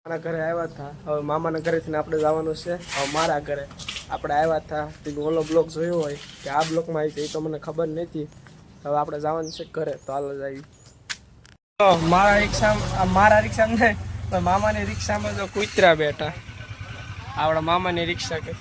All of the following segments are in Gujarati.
મારા ઘરે આવ્યા હતા, હવે મામાના ઘરેથી આપણે જવાનું છે. હવે મારા ઘરે આપણે આવ્યા હતા તે ઓલો બ્લોક જોયો હોય કે આ બ્લોકમાં આવી છે એ તો મને ખબર નથી. હવે આપણે જવાનું છે ઘરે, તો હાલો જઈએ. મારા રિક્ષા નહીં પણ મામાની રિક્ષામાં તો કૂતરા બેઠા. આપણા મામાની રિક્ષા કે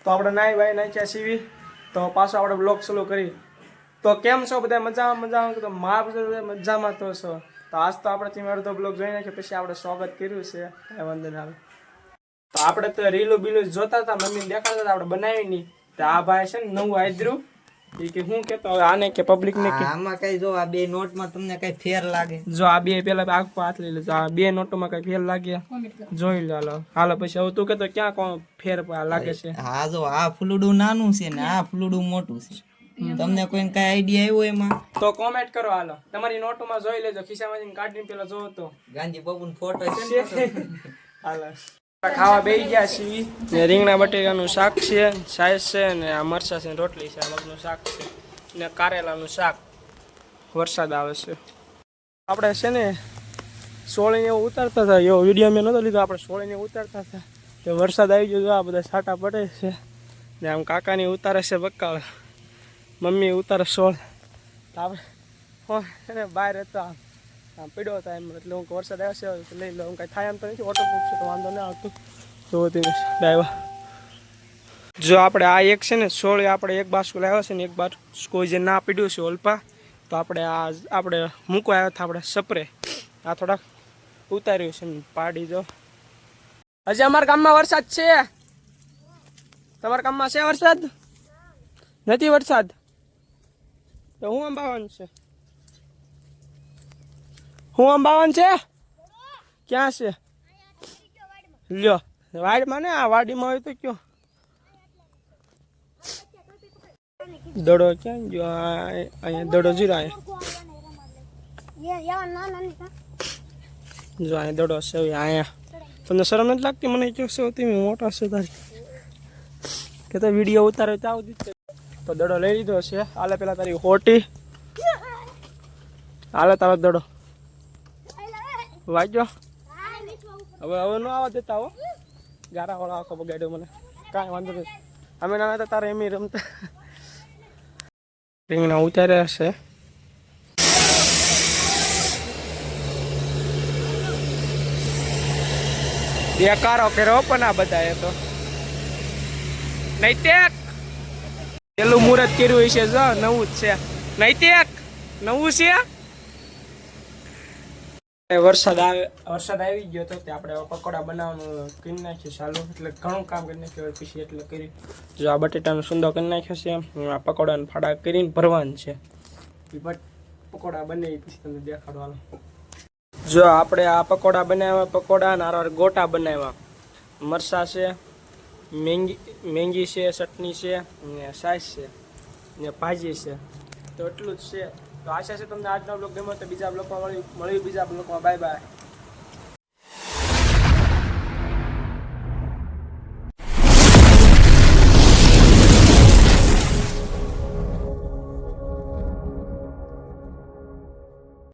તો આપણે નાઈ ભાઈ નાખ્યા સીવી તો પાછો આપણે બ્લોગ ચાલુ કરી. તો કેમ છો બધા? મજામાં તો મારા મજામાં તો છો. તો આજ તો આપણે તમે અડધો બ્લોગ જોઈ નાખ્યો, પછી આપણે સ્વાગત કર્યું છે વંદન હાલ. તો આપણે તો રીલું બીલું જોતા હતા, મમ્મીને દેખાડતા હતા, આપણે બનાવી નહીં. તો આ ભાઈ છે ને નવું આદરું એ કે હું કેતો હવે આને કે પબ્લિક ને કે આમાં કઈ જો આ બે નોટમાં તમને કઈ ફેર લાગે? જો આ બે પેલા આખો હાથ લઈ લેજો, આ બે નોટોમાં કઈ ફેર લાગે જોઈ લો. હાલો પછી હવે તું કેતો ક્યાં કોણ ફેર લાગે છે? હા જો આ ફૂલડું નાનું છે ને આ ફૂલડું મોટું છે. તમને કોઈને કઈ આઈડિયા આવ્યો એમાં? તો કોમેન્ટ કરો. હાલો તમારી નોટોમાં જોઈ લેજો, ખિસ્સામાંથી કાઢીને પેલા જોવો તો ગાંધી બાબુનો ફોટો છે ને. હાલો ખાવા બેસી ગયા છીએ ને. રીંગણા બટેકાનું શાક છે, સાઈઝ છે ને આ મરચાં છે, રોટલી છે, મગનું શાક છે ને કારેલાનું શાક. વરસાદ આવે છે. આપણે છે ને સોળીને એવું ઉતારતા હતા, એવો વિડીયો મેં નહોતો લીધો. આપણે સોળીને ઉતારતા હતા તો વરસાદ આવી ગયો. આ બધા છાંટા પડે છે ને આમ કાકાની ઉતારે છે બક્કાળ, મમ્મી ઉતારે સોળ. તો આપણે બહાર હતા આમ પીડ્યો હતા એમ, એટલે હું વરસાદ આવ્યો છે લઈ લો. કાંઈ થાય એમ તો નથી, વોટરપ્રૂફ છે તો વાંધો નહીં આવતું. જો તેને ડાયવા જો આપણે આ એક છે ને સોળ આપણે એક બાસ્કુ લાવ્યો છે ને એક બાસ્કુ જે ના પીડ્યું છે ઓલપા, તો આપણે મૂકવા આવ્યા હતા આપણે સપરે. આ થોડાક ઉતાર્યું છે ને પાડી દો. હજી અમારા ગામમાં વરસાદ છે? તમારા ગામમાં છે વરસાદ? નથી વરસાદ? તો હું આમ બાવાનું છે, હું આમ બાવાનું છે. ક્યાં છે? લ્યો વાડીમાં ને, આ વાડીમાં હોય તો કયો દડો ક્યાં ગયો? અહીંયા દડો જીરો, અહીંયા જો અહીંયા દડો છે. અહીંયા તમને શરમ નથી લાગતી? મને કહો છો તમે મોટા છે તારી કે તો વિડીયો ઉતારે તો આવું દીધું. તો દડો લઈ લીધો છે. હાલે પેલા તારી હોટી, હાલે તારો દડો વાગ્યો. હવે ન આવવા દેતા હો, ગારા વાળા આખો બગાડ્યો મને. કાંઈ વાંધો નહીં, અમે નાના હતા તારે એમ રમતા. રીંગણા ઉતાર્યા છે. બેકારો કર્યો પણ આ બધા એ તો નૈતિક પેલું મુહૂર્ત કર્યું છે. જો નવું જ છે નૈતિક, નવું છે. વરસાદ આવી ગયો તો તે આપણે પકોડા બનાવવાનું કરી નાખ્યું ચાલુ, એટલે ઘણું કામ કરી નાખ્યું પછી એટલે કરી. જો આ બટેટાનો સુંદો કરી નાખ્યો છે, આ પકોડાને ફાડા કરીને ભરવાનું છે. પકોડા બને પછી તમને દેખાડવાનું. જો આપણે આ પકોડા બનાવ્યા, પકોડા નારા ગોટા બનાવ્યા, મરચાં છે, મેંગી છે, ચટણી છે ને સાઈઝ છે ને ભાજી છે. તો એટલું જ છે. તો આશા છે તમને આજનો બ્લોગ ગમ્યો. તો બીજા બ્લોગમાં મળ્યું બીજા બ્લોગમાં. Bye bye.